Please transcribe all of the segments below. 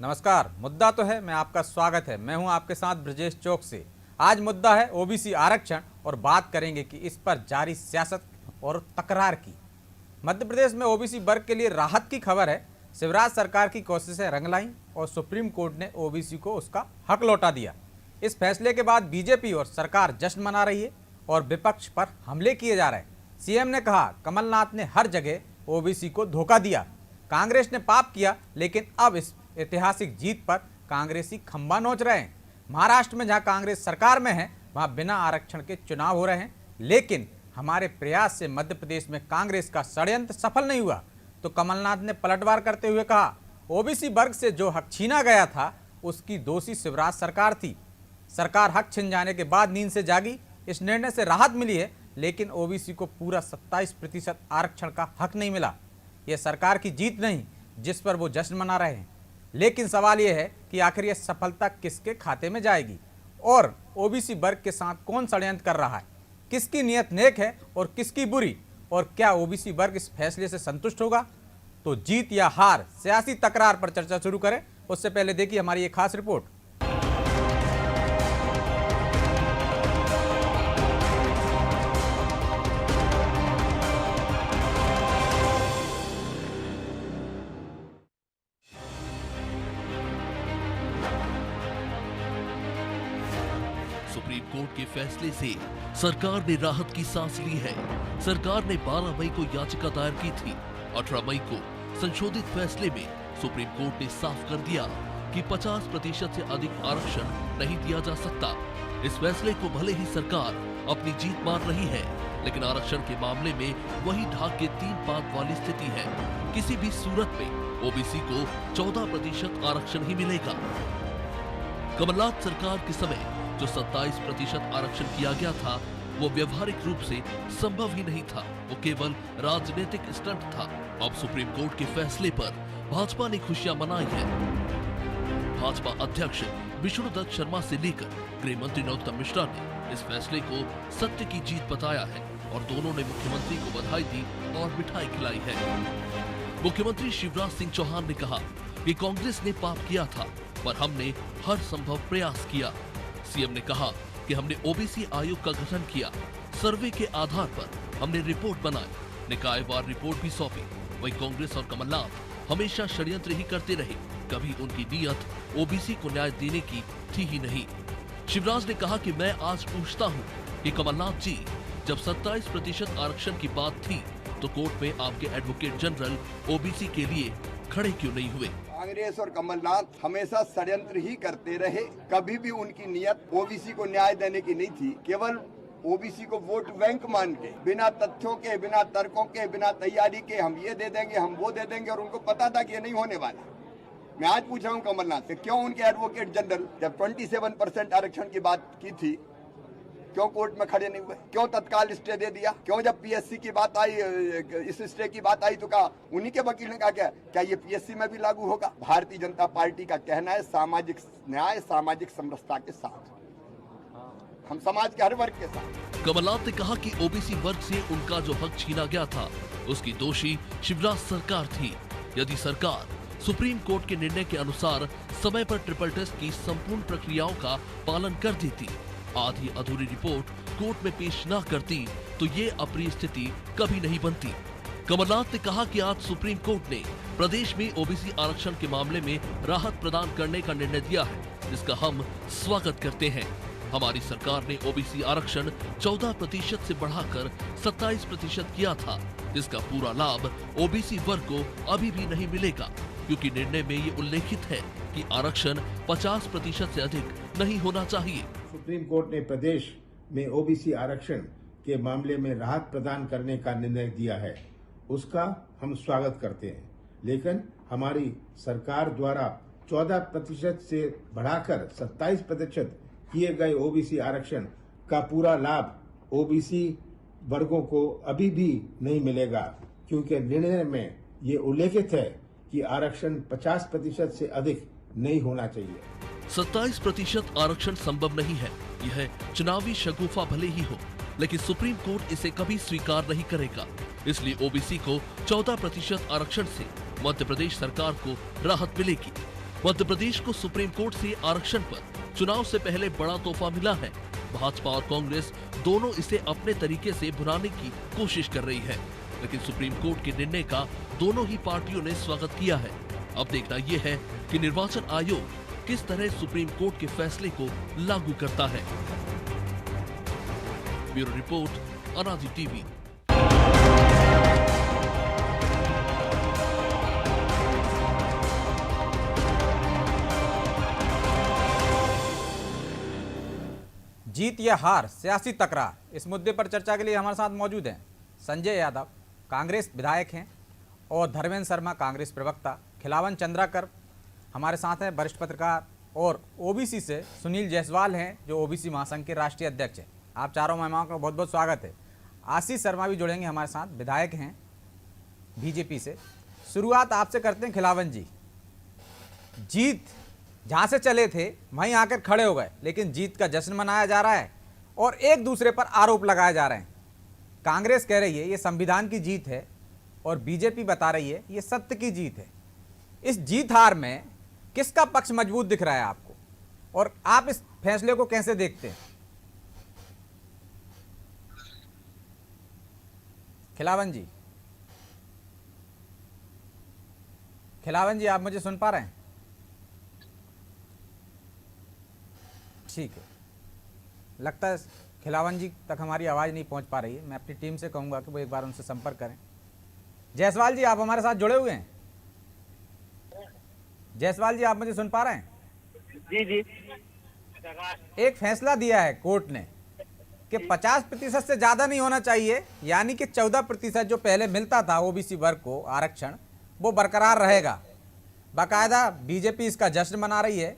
नमस्कार। मुद्दा तो है, मैं आपका स्वागत है। मैं हूं आपके साथ ब्रजेश चौक से। आज मुद्दा है ओबीसी आरक्षण और बात करेंगे कि इस पर जारी सियासत और तकरार की। मध्य प्रदेश में ओबीसी वर्ग के लिए राहत की खबर है। शिवराज सरकार की कोशिशें रंग लाईं और सुप्रीम कोर्ट ने ओबीसी को उसका हक लौटा दिया। इस फैसले के बाद बीजेपी और सरकार जश्न मना रही है और विपक्ष पर हमले किए जा रहे हैं। सीएम ने कहा कमलनाथ ने हर जगह ओबीसी को धोखा दिया, कांग्रेस ने पाप किया, लेकिन अब इस ऐतिहासिक जीत पर कांग्रेसी खंबा नोच रहे हैं। महाराष्ट्र में जहां कांग्रेस सरकार में है वहां बिना आरक्षण के चुनाव हो रहे हैं, लेकिन हमारे प्रयास से मध्य प्रदेश में कांग्रेस का षड्यंत्र सफल नहीं हुआ। तो कमलनाथ ने पलटवार करते हुए कहा ओबीसी वर्ग से जो हक छीना गया था उसकी दोषी शिवराज सरकार थी। सरकार हक छिन जाने के बाद नींद से जागी। इस निर्णय से राहत मिली है, लेकिन ओबीसी को पूरा 27% आरक्षण का हक नहीं मिला। यह सरकार की जीत नहीं जिस पर वो जश्न मना रहे हैं, लेकिन सवाल यह है कि आखिर यह सफलता किसके खाते में जाएगी और ओबीसी वर्ग के साथ कौन षड्यंत्र कर रहा है, किसकी नीयत नेक है और किसकी बुरी, और क्या ओबीसी वर्ग इस फैसले से संतुष्ट होगा। तो जीत या हार सियासी तकरार पर चर्चा शुरू करें उससे पहले देखिए हमारी एक खास रिपोर्ट। सुप्रीम कोर्ट के फैसले से सरकार ने राहत की सांस ली है। सरकार ने 12 मई को याचिका दायर की थी। 18 मई को संशोधित फैसले में सुप्रीम कोर्ट ने साफ कर दिया कि 50% से अधिक आरक्षण नहीं दिया जा सकता। इस फैसले को भले ही सरकार अपनी जीत मान रही है, लेकिन आरक्षण के मामले में वही ढाक के 3 पात वाली स्थिति है। किसी भी सूरत में ओबीसी को 14% आरक्षण ही मिलेगा। कमलनाथ सरकार के समय जो 27% आरक्षण किया गया था वो व्यवहारिक रूप से संभव ही नहीं था, वो केवल राजनीतिक स्टंट था। अब सुप्रीम कोर्ट के फैसले पर भाजपा ने खुशियां मनाई है। भाजपा अध्यक्ष विष्णुदत्त शर्मा से लेकर गृह मंत्री नरोत्तम मिश्रा ने इस फैसले को सत्य की जीत बताया है और दोनों ने मुख्यमंत्री को बधाई दी और मिठाई खिलाई है। मुख्यमंत्री शिवराज सिंह चौहान ने कहा कि कांग्रेस ने पाप किया था, पर हमने हर संभव प्रयास किया। सीएम ने कहा कि हमने ओबीसी आयोग का गठन किया, सर्वे के आधार पर हमने रिपोर्ट बनाई, निकायवार रिपोर्ट भी सौंपी। वही कांग्रेस और कमलनाथ हमेशा षड्यंत्र ही करते रहे, कभी उनकी नीयत ओबीसी को न्याय देने की थी ही नहीं। शिवराज ने कहा कि मैं आज पूछता हूं कि कमलनाथ जी, जब 27% आरक्षण की बात थी तो कोर्ट में आपके एडवोकेट जनरल ओबीसी के लिए खड़े क्यों नहीं हुए। कांग्रेस और कमलनाथ हमेशा षड्यंत्र ही करते रहे, कभी भी उनकी नियत ओबीसी को न्याय देने की नहीं थी। केवल ओबीसी को वोट बैंक मान के, बिना तथ्यों के, बिना तर्कों के, बिना तैयारी के हम ये दे देंगे, हम वो दे देंगे, और उनको पता था कि ये नहीं होने वाला। मैं आज पूछ रहा हूँ कमलनाथ से, क्यों उनके एडवोकेट जनरल जब 27% आरक्षण की बात की थी क्यों कोर्ट में खड़े नहीं हुए, क्यों तत्काल स्टे दे दिया, क्यों जब पीएससी की बात आई, इस स्टे की बात आई तो कहा, उन्हीं के वकील ने कहा क्या ये पीएससी में भी लागू होगा। भारतीय जनता पार्टी का कहना है सामाजिक न्याय, सामाजिक समरसता के साथ, हम समाज के हर वर्ग के साथ। कमलनाथ ने कहा कि ओबीसी वर्ग से उनका जो हक छीना गया था उसकी दोषी शिवराज सरकार थी। यदि सरकार सुप्रीम कोर्ट के निर्णय के अनुसार समय पर ट्रिपल टेस्ट की संपूर्ण प्रक्रियाओं का पालन कर देती, आधी अधूरी रिपोर्ट कोर्ट में पेश न करती, तो ये अप्रिय स्थिति कभी नहीं बनती। कमलनाथ ने कहा कि आज सुप्रीम कोर्ट ने प्रदेश में ओबीसी आरक्षण के मामले में राहत प्रदान करने का निर्णय दिया है, जिसका हम स्वागत करते हैं। हमारी सरकार ने ओबीसी आरक्षण 14% से बढ़ाकर 27% किया था, जिसका पूरा लाभ ओबीसी वर्ग को अभी भी नहीं मिलेगा, क्योंकि निर्णय में ये उल्लेखित है कि आरक्षण 50% से अधिक नहीं होना चाहिए। सुप्रीम कोर्ट ने प्रदेश में ओबीसी आरक्षण के मामले में राहत प्रदान करने का निर्णय दिया है, उसका हम स्वागत करते हैं। लेकिन हमारी सरकार द्वारा 14% से बढ़ाकर 27% किए गए ओबीसी आरक्षण का पूरा लाभ ओबीसी वर्गों को अभी भी नहीं मिलेगा, क्योंकि निर्णय में ये उल्लेखित है कि आरक्षण 50% से अधिक नहीं होना चाहिए। 27% आरक्षण संभव नहीं है, यह चुनावी शगुफा भले ही हो, लेकिन सुप्रीम कोर्ट इसे कभी स्वीकार नहीं करेगा। इसलिए ओबीसी को 14% आरक्षण से मध्य प्रदेश सरकार को राहत मिलेगी। मध्य प्रदेश को सुप्रीम कोर्ट से आरक्षण पर चुनाव से पहले बड़ा तोहफा मिला है। भाजपा और कांग्रेस दोनों इसे अपने तरीके से भुनाने की कोशिश कर रही है, लेकिन सुप्रीम कोर्ट के निर्णय का दोनों ही पार्टियों ने स्वागत किया है। अब देखना यह है कि निर्वाचन आयोग किस तरह सुप्रीम कोर्ट के फैसले को लागू करता है। ब्यूरो रिपोर्ट, अनादि टीवी। जीत या हार, सियासी तकरार, इस मुद्दे पर चर्चा के लिए हमारे साथ मौजूद हैं संजय यादव, कांग्रेस विधायक हैं, और धर्मेंद्र शर्मा, कांग्रेस प्रवक्ता, खिलावन चंद्राकर हमारे साथ हैं, वरिष्ठ पत्रकार, और ओबीसी से सुनील जायसवाल हैं जो ओबीसी महासंघ के राष्ट्रीय अध्यक्ष हैं। आप चारों मेहमानों का बहुत बहुत स्वागत है। आशीष शर्मा भी जुड़ेंगे हमारे साथ, विधायक हैं बीजेपी से। शुरुआत आपसे करते हैं खिलावन जी। जीत जहाँ से चले थे वहीं आकर खड़े हो गए, लेकिन जीत का जश्न मनाया जा रहा है और एक दूसरे पर आरोप लगाए जा रहे हैं। कांग्रेस कह रही है ये संविधान की जीत है और बीजेपी बता रही है ये सत्य की जीत है। इस जीत हार में किसका पक्ष मजबूत दिख रहा है आपको, और आप इस फैसले को कैसे देखते हैं? खिलावन जी, आप मुझे सुन पा रहे हैं? ठीक है, लगता है खिलावन जी तक हमारी आवाज़ नहीं पहुंच पा रही है। मैं अपनी टीम से कहूंगा कि वो एक बार उनसे संपर्क करें। जायसवाल जी, आप हमारे साथ जुड़े हुए हैं? जायसवाल जी, आप मुझे सुन पा रहे हैं? जी जी। एक फैसला दिया है कोर्ट ने कि 50% से ज़्यादा नहीं होना चाहिए, यानी कि 14% जो पहले मिलता था ओबीसी वर्ग को आरक्षण, वो बरकरार रहेगा। बाकायदा बीजेपी इसका जश्न मना रही है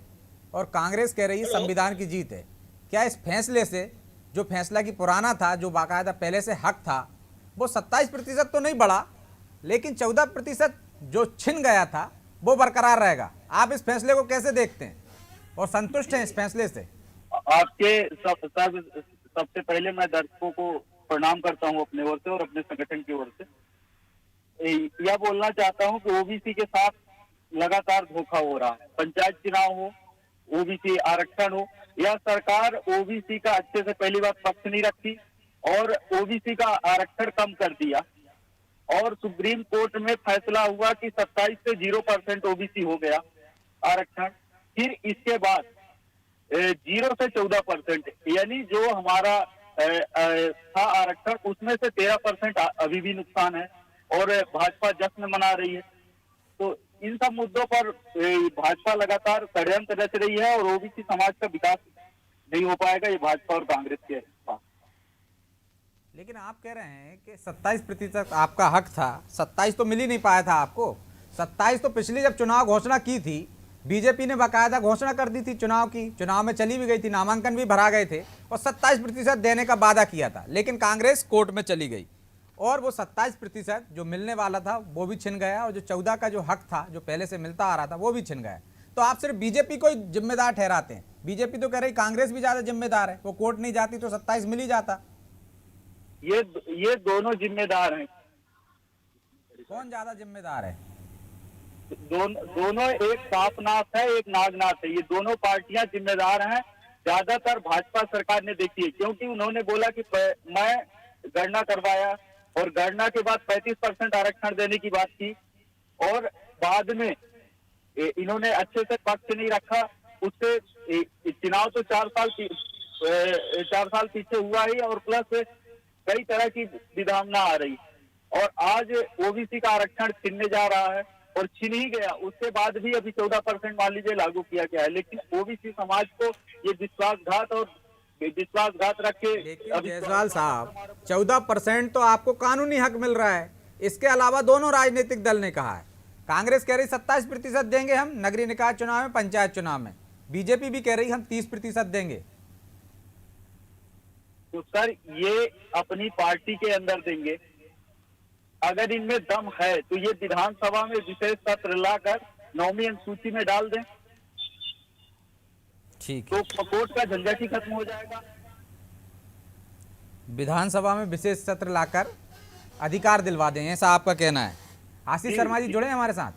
और कांग्रेस कह रही है संविधान की जीत है। क्या इस फैसले से, जो फैसला की पुराना था, जो बाकायदा पहले से हक था, वो 27% तो नहीं बढ़ा, लेकिन 14% जो छिन गया था वो बरकरार रहेगा? आप इस फैसले को कैसे देखते हैं और संतुष्ट हैं इस फैसले से? आपके सबसे पहले मैं दर्शकों को प्रणाम करता हूं अपने ओर से और अपने संगठन की ओर से। यह बोलना चाहता हूं कि ओबीसी के साथ लगातार धोखा हो रहा है। पंचायत चुनाव हो, ओबीसी आरक्षण हो, यह सरकार ओबीसी का अच्छे से पहली बात पक्ष नहीं रखती और ओबीसी का आरक्षण कम कर दिया, और सुप्रीम कोर्ट में फैसला हुआ कि 27 से 0% ओबीसी हो गया आरक्षण। फिर इसके बाद 0 से 14%, यानी जो हमारा था आरक्षण, उसमें से 13% अभी भी नुकसान है और भाजपा जश्न मना रही है। तो इन सब मुद्दों पर भाजपा लगातार षड्यंत्र रच रही है और ओबीसी समाज का विकास नहीं हो पाएगा, ये भाजपा और कांग्रेस के पास। लेकिन आप कह रहे हैं कि 27% आपका हक था, 27 तो मिल ही नहीं पाया था आपको। 27 तो पिछली जब चुनाव घोषणा की थी, बीजेपी ने बाकायदा घोषणा कर दी थी चुनाव की, चुनाव में चली भी गई थी, नामांकन भी भरा गए थे और 27% देने का वादा किया था, लेकिन कांग्रेस कोर्ट में चली गई और वो 27% जो मिलने वाला था वो भी छिन गया, और जो 14 का जो हक था, जो पहले से मिलता आ रहा था, वो भी छिन गया। तो आप सिर्फ बीजेपी को ही जिम्मेदार ठहराते हैं? बीजेपी तो कह रही कांग्रेस भी ज्यादा जिम्मेदार है, वो कोर्ट नहीं जाती तो 27 मिल ही जाता। ये दोनों जिम्मेदार हैं। कौन ज्यादा जिम्मेदार है? दोनों, एक सांपनाथ है, एक नागनाथ है। ये दोनों पार्टियां जिम्मेदार हैं। ज्यादातर भाजपा सरकार ने देखी है, क्योंकि उन्होंने बोला कि मैं गणना करवाया और गणना के बाद 35% आरक्षण देने की बात की, और बाद में इन्होंने अच्छे से पक्ष नहीं रखा। उससे चुनाव तो 4 साल पीछे हुआ ही, और प्लस कई तरह की विधानना आ रही, और आज ओबीसी का आरक्षण छीनने जा रहा है और छीन ही गया। उसके बाद भी अभी 14% मान लीजिए लागू किया गया है, लेकिन ओबीसी समाज को ये विश्वासघात रख के। लेकिन जायसवाल साहब, 14% तो आपको कानूनी हक मिल रहा है। इसके अलावा दोनों राजनीतिक दल ने कहा है, कांग्रेस कह रही 27% देंगे हम नगरीय निकाय चुनाव में, पंचायत चुनाव में, बीजेपी भी कह रही हम 30% देंगे। तो सर, ये अपनी पार्टी के अंदर देंगे। अगर इनमें दम है तो ये विधानसभा में विशेष सत्र लाकर 9वीं अनुसूची में डाल दें, ठीक है, तो कोर्ट का झंझट ही खत्म हो जाएगा। विधानसभा में विशेष सत्र लाकर अधिकार दिलवा दें, ऐसा आपका कहना है। आशीष शर्मा जी जुड़े हैं हमारे साथ?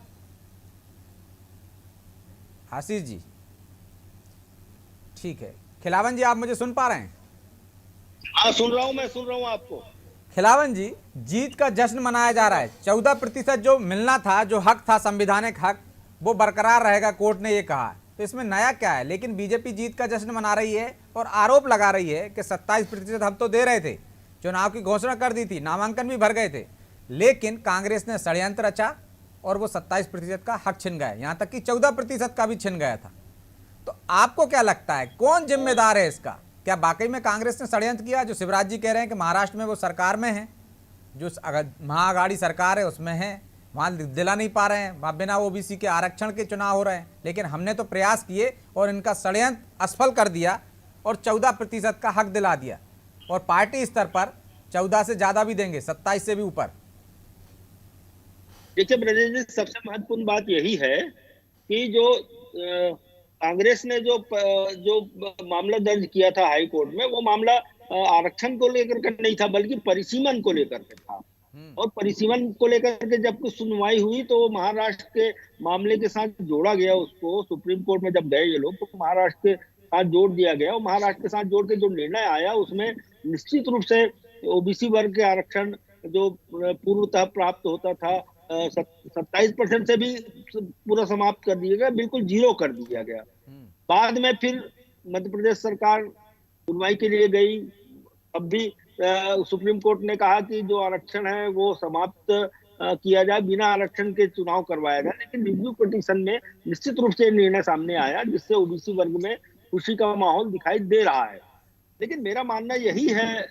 आशीष जी, ठीक है। खिलावन जी, आप मुझे सुन पा रहे हैं? हाँ, सुन रहा हूँ, मैं सुन रहा हूँ आपको। खिलावन जी, जीत का जश्न मनाया जा रहा है। 14% जो मिलना था, जो हक था, संवैधानिक हक, वो बरकरार रहेगा, कोर्ट ने ये कहा। तो इसमें नया क्या है? लेकिन बीजेपी जीत का जश्न मना रही है और आरोप लगा रही है कि 27% हम तो दे रहे थे, चुनाव की घोषणा कर दी थी, नामांकन भी भर गए थे, लेकिन कांग्रेस ने षड्यंत्र रचा और वो 27% का हक छिन गया, यहाँ तक कि 14% का भी छिन गया था। तो आपको क्या लगता है, कौन जिम्मेदार है इसका? क्या वाकई में कांग्रेस ने षड्यंत्र किया? जो शिवराज जी कह रहे हैं कि महाराष्ट्र में वो सरकार में है, जो महाआघाड़ी सरकार है उसमें है, वहाँ दिला नहीं पा रहे हैं, वहाँ बिना ओबीसी के आरक्षण के चुनाव हो रहे हैं, लेकिन हमने तो प्रयास किए और इनका षड्यंत्र असफल कर दिया और 14% का हक दिला दिया, और पार्टी स्तर पर 14 से ज़्यादा भी देंगे, 27 से भी ऊपर। देखिए ब्रजेश जी, सबसे महत्वपूर्ण बात यही है कि जो कांग्रेस ने जो मामला दर्ज किया था हाई कोर्ट में, वो मामला आरक्षण को लेकर के नहीं था, बल्कि परिसीमन को लेकर के था। और परिसीमन को लेकर के जब कुछ सुनवाई हुई तो महाराष्ट्र के मामले के साथ जोड़ा गया, उसको सुप्रीम कोर्ट में जब गए ये लोग, तो महाराष्ट्र के साथ जोड़ दिया गया, और महाराष्ट्र के साथ जोड़ के जो निर्णय आया उसमें निश्चित रूप से ओबीसी वर्ग के आरक्षण जो पूर्वतः प्राप्त होता था 27% से भी पूरा समाप्त कर दिया गया, बिल्कुल जीरो कर दिया गया। बाद में फिर मध्य प्रदेश सरकार सुनवाई के लिए गई, अब भी सुप्रीम कोर्ट ने कहा कि जो आरक्षण है वो समाप्त किया जाए, बिना आरक्षण के चुनाव करवाया जाए। लेकिन रिव्यू पिटीशन में निश्चित रूप से निर्णय सामने आया, जिससे ओबीसी वर्ग में खुशी का माहौल दिखाई दे रहा है। लेकिन मेरा मानना यही है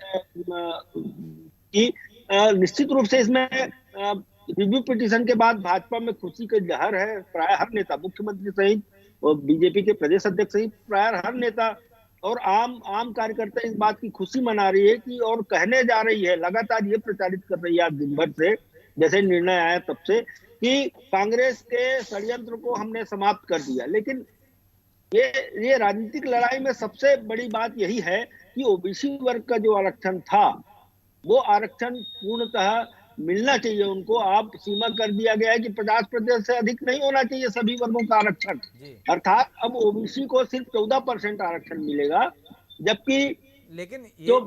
कि निश्चित रूप से इसमें रिव्यू पिटीशन के बाद भाजपा में खुशी का लहर है। प्राय हर नेता, मुख्यमंत्री सहित और बीजेपी के प्रदेश अध्यक्ष सहित प्राय हर नेता और आम कार्यकर्ता इस बात की खुशी मना रही है कि, और कहने जा रही है, लगातार ये प्रचारित कर रही है आज दिन भर से, जैसे निर्णय आया तब से, कि कांग्रेस के षड्यंत्र को हमने समाप्त कर दिया। लेकिन ये राजनीतिक लड़ाई में सबसे बड़ी बात यही है कि ओबीसी वर्ग का जो आरक्षण था, वो आरक्षण पूर्णतः मिलना चाहिए उनको। आप सीमा कर दिया गया है कि 50% से अधिक नहीं होना चाहिए सभी वर्गों का आरक्षण, अर्थात अब ओबीसी को सिर्फ 14% आरक्षण मिलेगा, जबकि लेकिन जो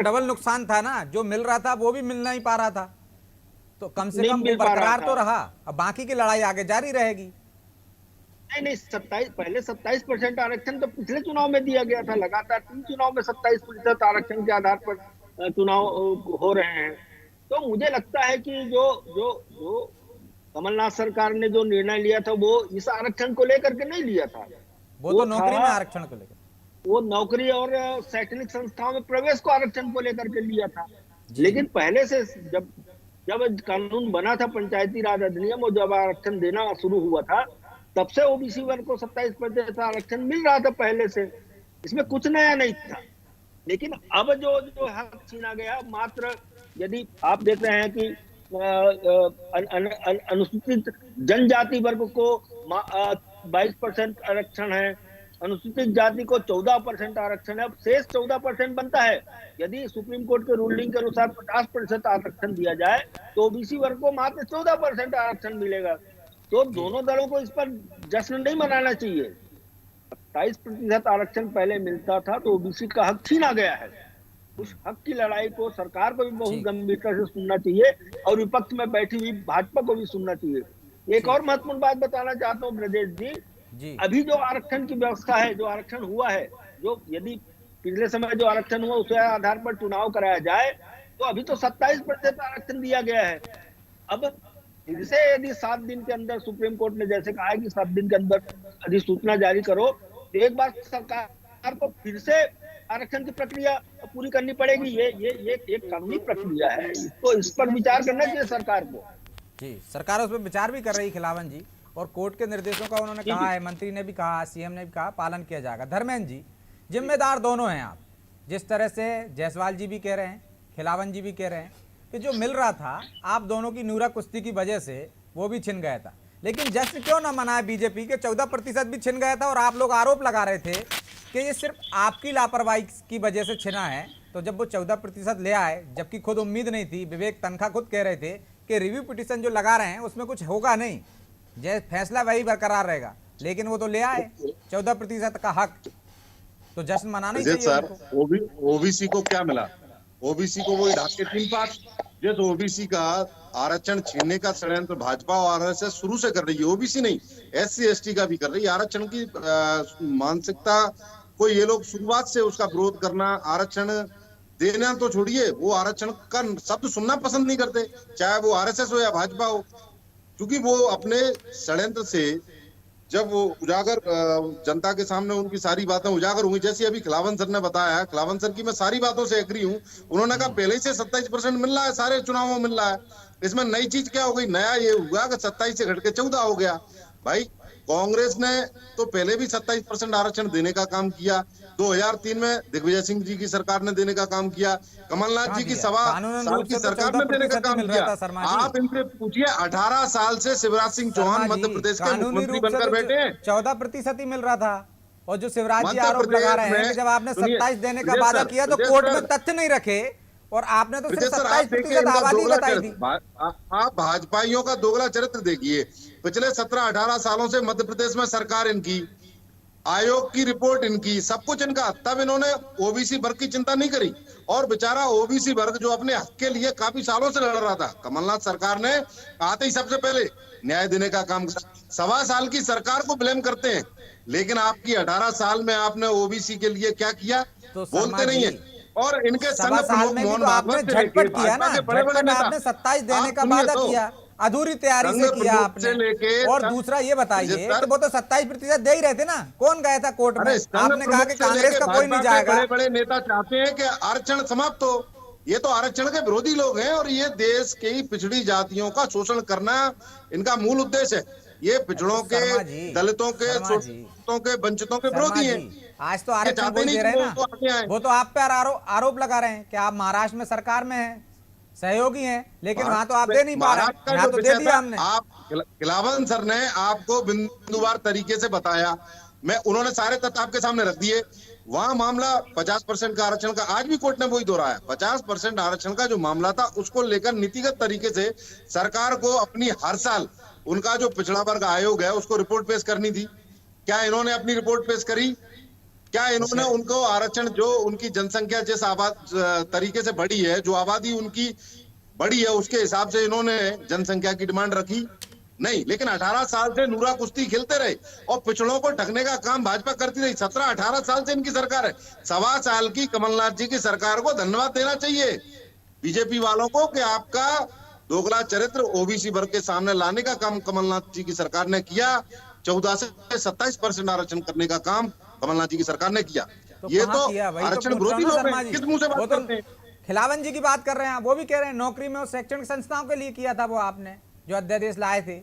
डबल नुकसान था ना, जो मिल रहा था वो भी मिल नहीं पा रहा था, तो कम से कम बरकरार तो रहा। अब बाकी की लड़ाई आगे जारी रहेगी। नहीं, 27% आरक्षण तो पिछले चुनाव में दिया गया था, लगातार 3 चुनाव में 27% आरक्षण के आधार पर चुनाव हो रहे हैं। तो मुझे लगता है कि जो कमलनाथ सरकार ने जो निर्णय लिया था, वो इस आरक्षण को लेकर के नहीं लिया था, वो तो नौकरी में आरक्षण को लेकर, वो नौकरी और शैक्षणिक संस्थाओं में प्रवेश को आरक्षण को लेकर के लिया था। लेकिन पहले से जब कानून बना था, पंचायती राज अधिनियम, और जब आरक्षण देना शुरू हुआ था, तब से ओबीसी वर्ग को 27% आरक्षण मिल रहा था पहले से, इसमें कुछ नया नहीं था। लेकिन अब जो हक छीना गया, मात्र यदि आप देख रहे हैं कि अनुसूचित जनजाति वर्ग को 22% आरक्षण है, अनुसूचित जाति को 14% आरक्षण है, अब शेष 14% बनता है। यदि सुप्रीम कोर्ट के रूलिंग के अनुसार 50% आरक्षण दिया जाए तो ओबीसी वर्ग को मात्र 14% आरक्षण मिलेगा। तो दोनों दलों को इस पर जश्न नहीं मनाना चाहिए। 27% आरक्षण पहले मिलता था तो ओबीसी का हक छीना गया है। उस हक की लड़ाई को सरकार को भी बहुत गंभीरता से सुनना चाहिए और विपक्ष में बैठी हुई भाजपा को भी सुनना चाहिए। एक और महत्वपूर्ण बात बताना चाहता हूँ ब्रजेश जी, अभी जो आरक्षण की व्यवस्था है, जो आरक्षण हुआ है, जो यदि पिछले समय जो आरक्षण हुआ उसके आधार पर चुनाव कराया जाए, तो अभी तो 27% आरक्षण दिया गया है। अब फिर से यदि 7 दिन के अंदर, सुप्रीम कोर्ट ने जैसे कहा है कि 7 दिन के अंदर अधिसूचना जारी करो, तो एक बार सरकार को फिर से आरक्षण की प्रक्रिया पूरी करनी पड़ेगी। ये एक कानूनी प्रक्रिया है, तो इस पर विचार करना चाहिए सरकार को। जी, सरकार उस पर विचार भी कर रही खिलावन जी, और कोर्ट के निर्देशों का उन्होंने कहा है, मंत्री ने भी कहा, सीएम ने भी कहा, पालन किया जाएगा। धर्मेंद्र जी, जिम्मेदार दोनों हैं आप, जिस तरह से जायसवाल जी भी कह रहे हैं, खिलावन जी भी कह रहे हैं कि जो मिल रहा था आप दोनों की नूरा कुश्ती की वजह से वो भी छिन गया था, लेकिन जश्न क्यों ना मनाए बीजेपी के 14% भी छिन गया था, और आप लोग आरोप लगा रहे थे कि ये सिर्फ आपकी लापरवाही की वजह से छिना है। तो जब वो 14% ले आए, जबकि खुद उम्मीद नहीं थी, विवेक तनखा खुद कह रहे थे कि रिव्यू पिटीशन जो लगा रहे हैं उसमें कुछ होगा नहीं, जैसे फैसला वही बरकरार रहेगा, लेकिन वो तो ले आए 14% का हक, तो जश्न मनाना ही अजय चाहिए सर, उनको। ओबीसी को क्या मिला? ओबीसी को वही ढाके 3 पास। जिस ओबीसी का आरक्षण छीनने का षड्यंत्र भाजपा और आरएसएस शुरू से कर रही है, ओबीसी नहीं, एससी एसटी का भी कर रही है। आरक्षण की मानसिकता को ये लोग शुरुआत से उसका विरोध करना, आरक्षण देना तो छोड़िए, वो आरक्षण का शब्द सुनना पसंद नहीं करते, चाहे वो आरएसएस हो या भाजपा हो, क्योंकि वो अपने षड्यंत्र से जब वो उजागर जनता के सामने उनकी सारी बातें उजागर हुई, जैसे अभी खिलावन सर ने बताया, खिलावन सर की मैं सारी बातों से एग्री हूँ। उन्होंने कहा पहले ही से 27% मिल रहा है, सारे चुनावों में मिल रहा है, इसमें नई चीज क्या हो गई? नया ये हुआ कि 27 से घट के 14 हो गया। भाई कांग्रेस ने तो पहले भी 27% आरक्षण देने का काम किया, 2003 में दिग्विजय सिंह जी की सरकार ने देने का काम किया, कमलनाथ जी की 1.25 साल की सरकार ने देने का काम किया। आप इनसे पूछिए, 18 साल से शिवराज सिंह चौहान मध्य प्रदेश के मुख्यमंत्री बनकर बैठे हैं, 14% ही मिल रहा था। और जो शिवराज जी आरोप लगा रहे हैं कि जब आपने 27 देने का वादा किया तो कोर्ट में तथ्य नहीं रखे, और आपने तो सिर्फ 27% आबादी बताई थी। आप भाजपाइयों का दोगला चरित्र देखिए। पिछले 17-18 सालों से मध्य प्रदेश में सरकार इनकी, आयोग की रिपोर्ट इनकी, सब कुछ इनका, तब इन्होंने ओबीसी वर्ग की चिंता नहीं करी। और बेचारा ओबीसी वर्ग जो अपने हक के लिए काफी सालों से लड़ रहा था, कमलनाथ सरकार ने आते ही सबसे पहले न्याय देने का काम किया। 1.25 साल की सरकार को ब्लेम करते हैं, लेकिन आपकी 18 साल में आपने ओबीसी के लिए क्या किया तो बोलते नहीं है। और इनके संग साल में भी तो आपने झटपट किया ना, झटपट आपने 27 देने का वादा किया, अधूरी तैयारी से किया आपने। और दूसरा ये बताइए कि वो तो 27% दे ही रहे थे ना, कौन गया था कोर्ट में? आपने कहा कि कांग्रेस का कोई नहीं जाएगा। बड़े बड़े नेता चाहते हैं कि आरक्षण समाप्त हो, ये तो आरक्षण के विरोधी लोग हैं, और ये देश की पिछड़ी जातियों का शोषण करना इनका मूल उद्देश्य है। ये पिछड़ों के, दलितों के, शोषितों के, वंचितों के विरोधी हैं। आज तो आरक्षण कोई दे रहे हैं ना, वो तो आप पे आरोप लगा रहे हैं कि आप महाराष्ट्र में सरकार में हैं, सहयोगी हैं, लेकिन वहां तो आप दे नहीं पा रहे, यहाँ तो दे दिया हमने। आप खिलावन सर ने आपको बिंदुवार तरीके से बताया, उन्होंने सारे तथ्य आपके सामने रख दिए। वहां मामला 50% का आरक्षण का, आज भी कोर्ट ने वही दोहराया, 50% आरक्षण का जो मामला था उसको लेकर नीतिगत तरीके से सरकार को अपनी हर साल उनका जो पिछड़ा वर्ग आयोग है उसको रिपोर्ट पेश करनी थी। क्या इन्होंने अपनी रिपोर्ट पेश करी? क्या इन्होंने उनको आरक्षण, जो उनकी जनसंख्या जिस तरीके से बढ़ी है, जो आबादी उनकी बढ़ी है, उसके हिसाब से इन्होंने जनसंख्या की डिमांड रखी? नहीं। लेकिन 18 साल से नूरा कुश्ती खेलते रहे और पिछड़ों को ढकने का काम भाजपा करती रही। 17-18 साल से इनकी सरकार है। 1.25 साल की कमलनाथ जी की सरकार को धन्यवाद देना चाहिए बीजेपी वालों को कि आपका दोगला चरित्र ओबीसी वर्ग के सामने लाने का काम कमलनाथ जी की सरकार ने किया। 14 से 27% आरक्षण करने का काम कमलनाथ जी की सरकार ने किया। ये तो आरक्षण विरोधी लोग हैं, किस मुंह से बात करते हैं? खिलावन जी की बात कर रहे हैं, वो भी कह रहे हैं नौकरी में और शैक्षणिक संस्थाओं के लिए किया था वो आपने, जो अध्यादेश लाए थे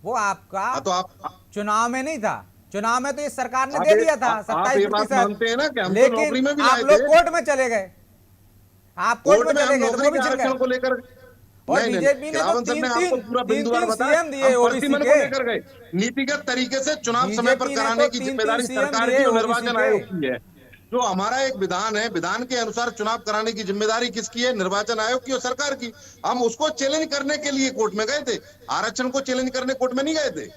वो आपका तो आप चुनाव में नहीं था, चुनाव में तो इस सरकार ने दे दिया था 27%, लेकिन आप लोग कोर्ट में चले गए, आप कोर्ट में चले गए तो वो भी चल गए। और बीजेपी ने तो तीन सीएम दिए ओबीसी के, नीतिगत तरीके से चुनाव समय पर कराने की जिम्मेदारी सरकार की और निर्वाचन आयोग की है। जो हमारा एक विधान है, विधान के अनुसार चुनाव कराने की जिम्मेदारी किसकी है? निर्वाचन आयोग की और सरकार की। हम उसको चैलेंज करने के लिए कोर्ट में गए थे, आरक्षण को चैलेंज करने कोर्ट में नहीं गए थे।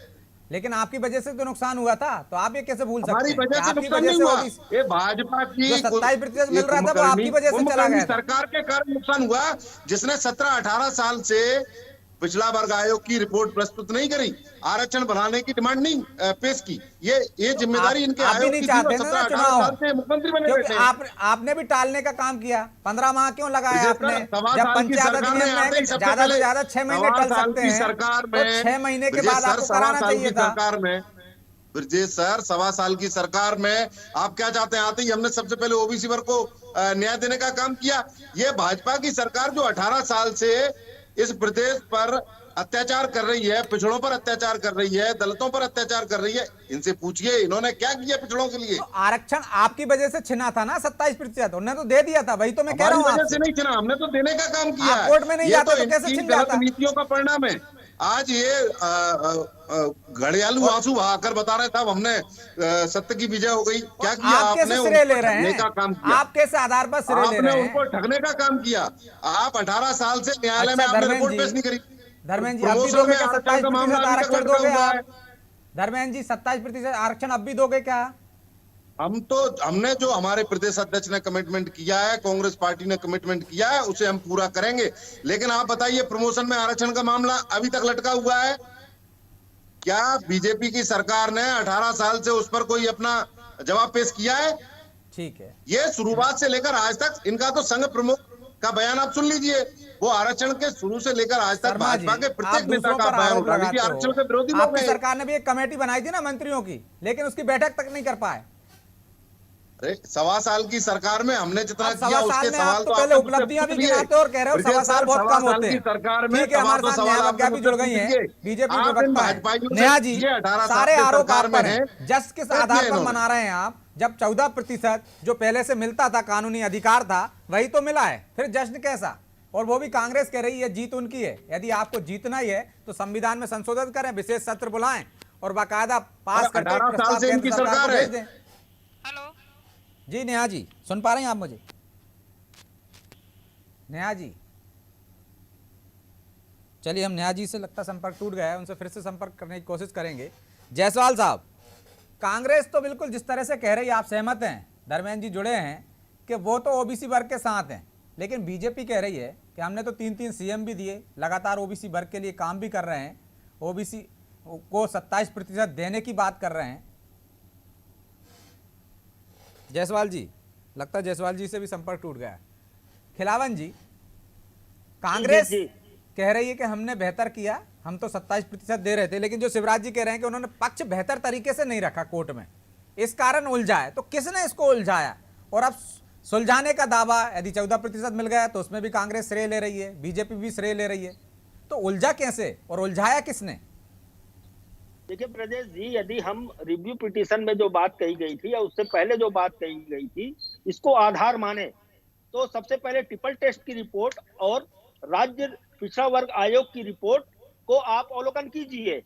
लेकिन आपकी वजह से तो नुकसान हुआ था, तो आप ये कैसे भूल सकते हैं? हमारी वजह से नुकसान नहीं हुआ, ये भाजपा की 27% मिल रहा था वो आपकी वजह से चला गया। सरकार के कारण नुकसान हुआ, जिसने 17-18 साल से पिछड़ा वर्ग आयोग की रिपोर्ट प्रस्तुत नहीं करी, आरक्षण बढ़ाने की डिमांड नहीं पेश की। ये जिम्मेदारी इनके आयोग की थी। 17-18 साल से मुख्यमंत्री बने बैठे हैं। आपने भी टालने का काम किया, 15 माह क्यों लगाया आपने? जब पंचायत अधिनियम में ज्यादा से ज्यादा 6 महीने टल सकते हैं, सरकार में 6 महीने के बाद आपको कराना चाहिए था। सरकार में ब्रजेश सर, 1.25 साल की सरकार में आप क्या चाहते हैं? आते ही हमने सबसे पहले ओबीसी वर्ग को न्याय देने का काम किया। ये भाजपा की सरकार जो 18 साल से इस प्रदेश पर अत्याचार कर रही है, पिछड़ों पर अत्याचार कर रही है, दलितों पर अत्याचार कर रही है, इनसे पूछिए इन्होंने क्या किया पिछड़ों के लिए? तो आरक्षण आपकी वजह से छिना था ना 27%, उन्होंने तो दे दिया था, वही तो मैं कह रहा हूं। वजह से नहीं छिना, हमने तो देने का काम किया है। कोर्ट में नहीं जाता तो कैसे छिन जाता? नीतियों का परिणाम है। आज ये घड़ियालू आंसू बहाकर बता रहे थे हमने सत्य की विजय हो गई। क्या किया आपने? सिरे ले रहे हैं, का काम किया। आप कैसे आधार पर सिरे ले रहे हैं? उनको ठगने का काम किया। आप 18 साल से न्यायालय में आपने रिपोर्ट पेश नहीं करी। धर्मेंद्र जी, आप भी दोगे क्या 27% आरक्षण दोगे? धर्मेंद्र जी 27% आरक्षण अब भी दोगे क्या? हमने जो हमारे प्रदेश अध्यक्ष ने कमिटमेंट किया है, कांग्रेस पार्टी ने कमिटमेंट किया है, उसे हम पूरा करेंगे। लेकिन आप बताइए, प्रमोशन में आरक्षण का मामला अभी तक लटका हुआ है। क्या बीजेपी की सरकार ने 18 साल से उस पर कोई अपना जवाब पेश किया है? ठीक है, ये शुरुआत से लेकर आज तक इनका तो संघ प्रमुख का बयान आप सुन लीजिए, वो आरक्षण के शुरू से लेकर आज तक शर्मा जी, भाजपा के आप प्रत्येक नेता दूसरों का पर बयान आरोप उठा लीजिए, लगाते आरक्षण के हो। विरोधी लोग आपकी हैं। सरकार ने भी एक कमेटी बनाई थी ना मंत्रियों की, लेकिन उसकी बैठक तक नहीं कर पाए। अरे 1.25 साल की सरकार में हमने जितना अब किया, 1.25 साल उसके में सवाल आप तो तो पहले आपने मुझसे उपलब्धियां भी पूछ लिए। गिनाते हो और कह रहे हो ब्रिजेश 1.25 साल बहुत कम 1.25 होते की हैं। सरकार में ठीक है, हमारे तो साथ सवाल नेहा आपने बग्गा भी जुड़ मुझसे गई हैं, पूछ लिए। बीजेपी आप इन प्रवक्ता भाजपाइयों है। से नेहा जी, ये 18 साल सारे की आरोप सरकार आप में पर हैं। हैं। जस्ट किस देख आधार लिया पर इन्होंने। मना रहे हैं आप? जब 14% जो पहले से मिलता था, कानूनी अधिकार था, वही तो मिला है, फिर जश्न कैसा? और वो भी कांग्रेस कह रही है जीत उनकी है। यदि आपको जीतना ही है तो संविधान में संशोधन करें, विशेष सत्र बुलाएं और बाकायदा पास करके 18 साल से इनकी सरकार है। हेलो जी नेहा जी, सुन पा रहे हैं आप मुझे? नेहा जी, चलिए हम नेहा जी से लगता संपर्क टूट गया है, उनसे फिर से संपर्क करने की कोशिश करेंगे। जायसवाल साहब, कांग्रेस तो बिल्कुल जिस तरह से कह रही है, आप सहमत हैं, धर्मेंद्र जी जुड़े हैं कि वो तो ओबीसी वर्ग के साथ हैं, लेकिन बीजेपी कह रही है कि हमने तो 3-3 सीएम भी दिए, लगातार ओबीसी वर्ग के लिए काम भी कर रहे हैं, ओबीसी को 27% देने की बात कर रहे हैं। जायसवाल जी, लगता है जायसवाल जी से भी संपर्क टूट गया है। खिलावन जी, कांग्रेस जी। कह रही है कि हमने बेहतर किया, हम तो 27% दे रहे थे, लेकिन जो शिवराज जी कह रहे हैं कि उन्होंने पक्ष बेहतर तरीके से नहीं रखा कोर्ट में, इस कारण उलझा है। तो किसने इसको उलझाया? और अब सुलझाने का दावा, यदि 14% मिल गया तो उसमें भी कांग्रेस श्रेय ले रही है, बीजेपी भी श्रेय ले रही है, तो उलझा कैसे और उलझाया किसने? देखिए ब्रजेश जी, यदि हम रिव्यू पिटीशन में जो बात कही गई थी या उससे पहले जो बात कही गई थी, इसको आधार माने तो सबसे पहले ट्रिपल टेस्ट की रिपोर्ट और राज्य पिछड़ा वर्ग आयोग की रिपोर्ट को आप अवलोकन कीजिए।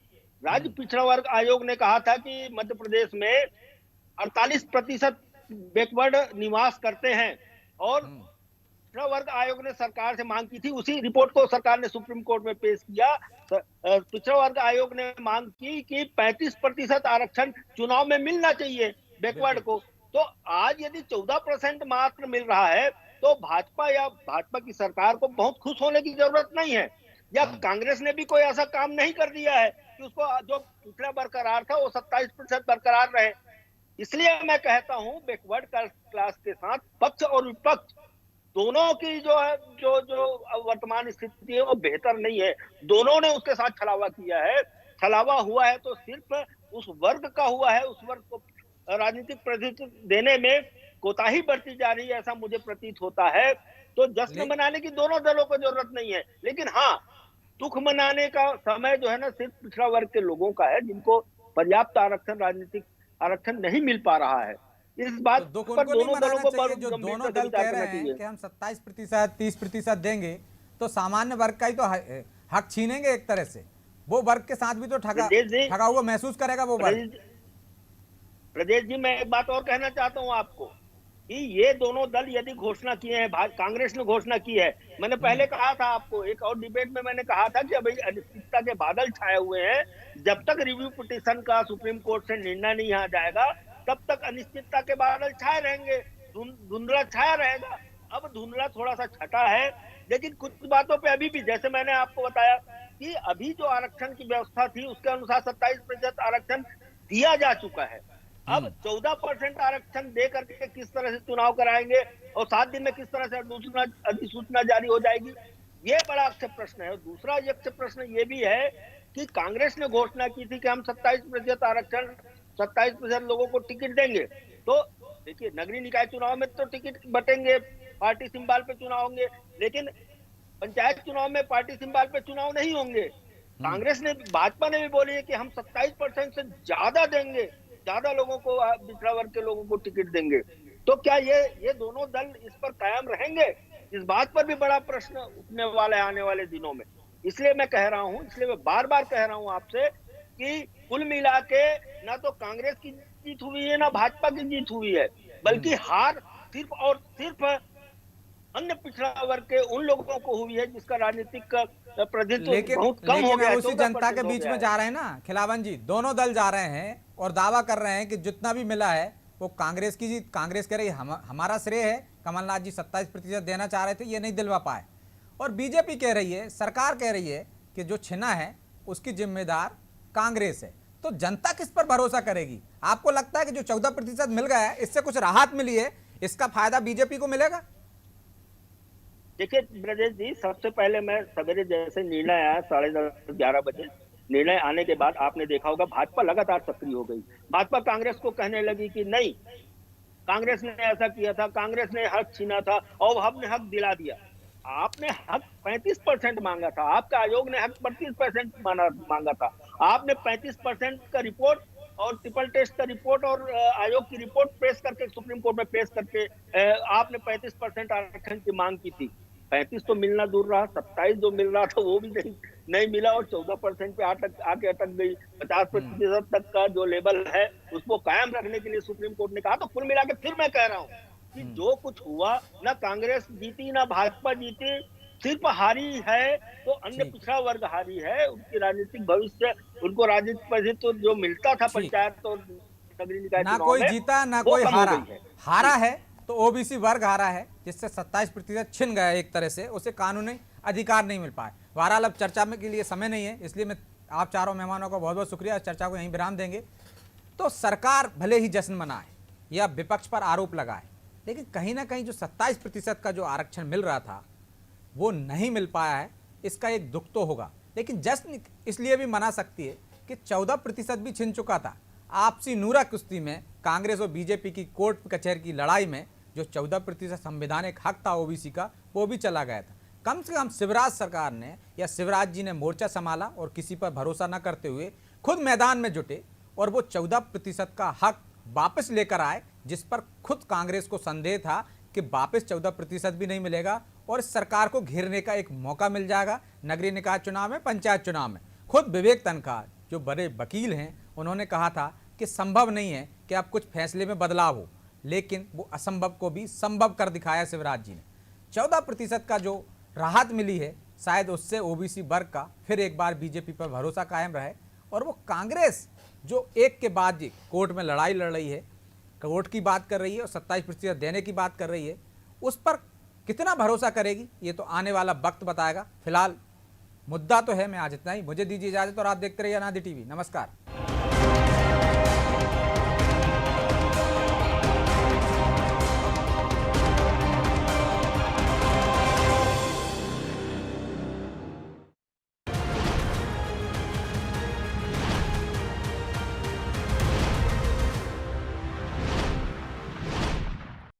राज्य पिछड़ा वर्ग आयोग ने कहा था कि मध्य प्रदेश में 48% बैकवर्ड निवास करते हैं, और पिछड़ा वर्ग आयोग ने सरकार से मांग की थी, उसी रिपोर्ट को सरकार ने सुप्रीम कोर्ट में पेश किया। पिछड़ा वर्ग आयोग ने मांग की कि 35% आरक्षण चुनाव में मिलना चाहिए बैकवर्ड को। तो आज यदि 14% मात्र मिल रहा है तो भाजपा की सरकार को बहुत खुश होने की जरूरत नहीं है, या कांग्रेस ने भी कोई ऐसा काम नहीं कर दिया है कि उसको जो पिछड़ा बरकरार था वो 27% बरकरार रहे। इसलिए मैं कहता हूं बैकवर्ड क्लास के साथ पक्ष और विपक्ष दोनों की जो है जो वर्तमान स्थिति है वो बेहतर नहीं है। दोनों ने उसके साथ छलावा किया है। छलावा हुआ है तो सिर्फ उस वर्ग का हुआ है, उस वर्ग को राजनीतिक प्रतिनिधित्व देने में कोताही बरती जा रही है, ऐसा मुझे प्रतीत होता है। तो जश्न मनाने की दोनों दलों को जरूरत नहीं है, लेकिन हाँ, दुख मनाने का समय जो है ना सिर्फ पिछड़ा वर्ग के लोगों का है, जिनको पर्याप्त आरक्षण, राजनीतिक आरक्षण नहीं मिल पा रहा है। इस बात तो दुख पर उनको नहीं दोनों दलों मनाना को चाहिए, जो दोनों दल कह रहे हैं कि हम 27%, 30% देंगे, तो सामान्य वर्ग का ही तो हक छीनेंगे एक तरह से। वो वर्ग के साथ भी तो ठगा हुआ महसूस करेगा वो वर्ग। प्रदेश जी, मैं एक बात और कहना चाहता हूं आपको कि ये दोनों दल यदि घोषणा किए हैं, कांग्रेस ने घोषणा की है, मैंने पहले कहा था आपको, एक और डिबेट में मैंने कहा था कि अभी अनिश्चितता के बादल छाए हुए हैं, जब तक रिव्यू पिटीशन का सुप्रीम कोर्ट से निर्णय नहीं आ जाएगा तब तक अनिश्चितता के बादल छाए रहेंगे, धुंधला छाया रहेगा। अब धुंधला थोड़ा सा छटा है, लेकिन कुछ बातों पे अभी भी, जैसे मैंने आपको बताया कि अभी जो आरक्षण की व्यवस्था थी उसके अनुसार 27% आरक्षण दिया जा चुका है। अब 14% आरक्षण दे करके किस तरह से चुनाव कराएंगे और 7 दिन में किस तरह से अधिसूचना जारी हो जाएगी, ये बड़ा अक्षय प्रश्न है। दूसरा अक्षय प्रश्न ये भी है कि कांग्रेस ने घोषणा की थी कि हम 27% आरक्षण, 27% लोगों को टिकट देंगे। तो देखिए, नगरीय निकाय चुनाव में तो टिकट बटेंगे, पार्टी सिंबल पे चुनाव होंगे, लेकिन पंचायत चुनाव में पार्टी सिंबल पे चुनाव नहीं होंगे। कांग्रेस ने, भाजपा ने भी बोली है कि हम 27% से ज्यादा देंगे, ज्यादा लोगों को, पिछड़ा वर्ग के लोगों को टिकट देंगे। तो क्या ये दोनों दल इस पर कायम रहेंगे? इस बात पर भी बड़ा प्रश्न उठने वाला है आने वाले दिनों में। इसलिए मैं कह रहा हूं, इसलिए मैं बार बार कह रहा हूं आपसे कि कुल मिला के ना तो कांग्रेस की जीत हुई है ना भाजपा की जीत हुई है, बल्कि हार सिर्फ और सिर्फ अन्य पिछड़ा वर्ग के उन लोगों को हुई है जिसका राजनीतिक प्रतिनिधित्व लेकिन बहुत कम हो लेकिन गया अब है, उसी 14% जनता के हो बीच गया में है। जा रहे हैं ना खिलावन जी, दोनों दल जा रहे हैं और दावा कर रहे हैं कि जितना भी मिला है वो कांग्रेस की जीत। कांग्रेस कह रही है हमारा श्रेय है, कमलनाथ जी 27% देना चाह रहे थे, ये नहीं दिलवा पाए। और बीजेपी कह रही है, सरकार कह रही है कि जो छिना है उसकी जिम्मेदार कांग्रेस है। तो जनता किस पर भरोसा करेगी? आपको लगता है कि जो 14% मिल गया है इससे कुछ राहत मिली है, इसका फायदा बीजेपी को मिलेगा? देखिए ब्रजेश जी, सबसे पहले मैं सवेरे जैसे निर्णय आया 10:30-11 बजे, निर्णय आने के बाद आपने देखा होगा भाजपा लगातार सक्रिय हो गई। भाजपा कांग्रेस को कहने लगी कि नहीं, कांग्रेस ने ऐसा किया था, कांग्रेस ने हक छीना था और हमने हक दिला दिया। आपने हक 35% मांगा था, आपका आयोग ने हक 32% मांगा था। आपने 35% का रिपोर्ट और ट्रिपल टेस्ट का रिपोर्ट और आयोग की रिपोर्ट पेश करके सुप्रीम कोर्ट में पेश करके आपने 35% आरक्षण की मांग की थी। 35 तो मिलना दूर रहा, 27 जो मिल रहा था वो भी नहीं मिला और 14% पे आके अटक गई। 50% तक का जो लेवल है उसको कायम रखने के लिए सुप्रीम कोर्ट ने कहा। तो कुल मिला के फिर मैं कह रहा हूँ कि जो कुछ हुआ, ना कांग्रेस जीती ना भाजपा जीती, सिर्फ हारी है तो अन्य पिछड़ा वर्ग हारी है। उनकी राजनीतिक भविष्य, उनको राजनीतिक प्रतिनिधित्व जो मिलता था पंचायत और नगरीय निकाय ना चुनाव कोई में, जीता ना वो कोई कम हो हारा। गई है। हारा है तो ओबीसी वर्ग हारा है, जिससे 27% छिन गया एक तरह से, उसे कानूनी अधिकार नहीं मिल पाए। बहरहाल अब चर्चा में के लिए समय नहीं है, इसलिए मैं आप चारों मेहमानों का बहुत बहुत शुक्रिया। चर्चा को यहीं विराम देंगे। तो सरकार भले ही जश्न मनाए या विपक्ष पर आरोप लगाए, लेकिन कहीं ना कहीं जो 27% का जो आरक्षण मिल रहा था वो नहीं मिल पाया है, इसका एक दुख तो होगा। लेकिन जश्न इसलिए भी मना सकती है कि 14% भी छिन चुका था। आपसी नूरा कुश्ती में कांग्रेस और बीजेपी की कोर्ट कचहरी की लड़ाई में जो 14% संवैधानिक हक था ओबीसी का, वो भी चला गया था। कम से कम शिवराज सरकार ने या शिवराज जी ने मोर्चा संभाला और किसी पर भरोसा न करते हुए खुद मैदान में जुटे और वो 14% का हक वापस लेकर आए, जिस पर खुद कांग्रेस को संदेह था कि वापस 14% भी नहीं मिलेगा और इस सरकार को घेरने का एक मौका मिल जाएगा नगरीय निकाय चुनाव में, पंचायत चुनाव में। खुद विवेक तनखा जो बड़े वकील हैं, उन्होंने कहा था कि संभव नहीं है कि अब कुछ फैसले में बदलाव हो, लेकिन वो असंभव को भी संभव कर दिखाया शिवराज जी ने। 14% का जो राहत मिली है, शायद उससे ओबीसी वर्ग का फिर एक बार बीजेपी पर भरोसा कायम रहे और वो कांग्रेस जो एक के बाद एक कोर्ट में लड़ाई लड़ रही है, कोर्ट की बात कर रही है और 27% देने की बात कर रही है, उस पर कितना भरोसा करेगी ये तो आने वाला वक्त बताएगा। फिलहाल मुद्दा तो है। मैं आज इतना ही, मुझे दीजिए इजाजत और आप देखते रहिए अनादि टीवी। नमस्कार।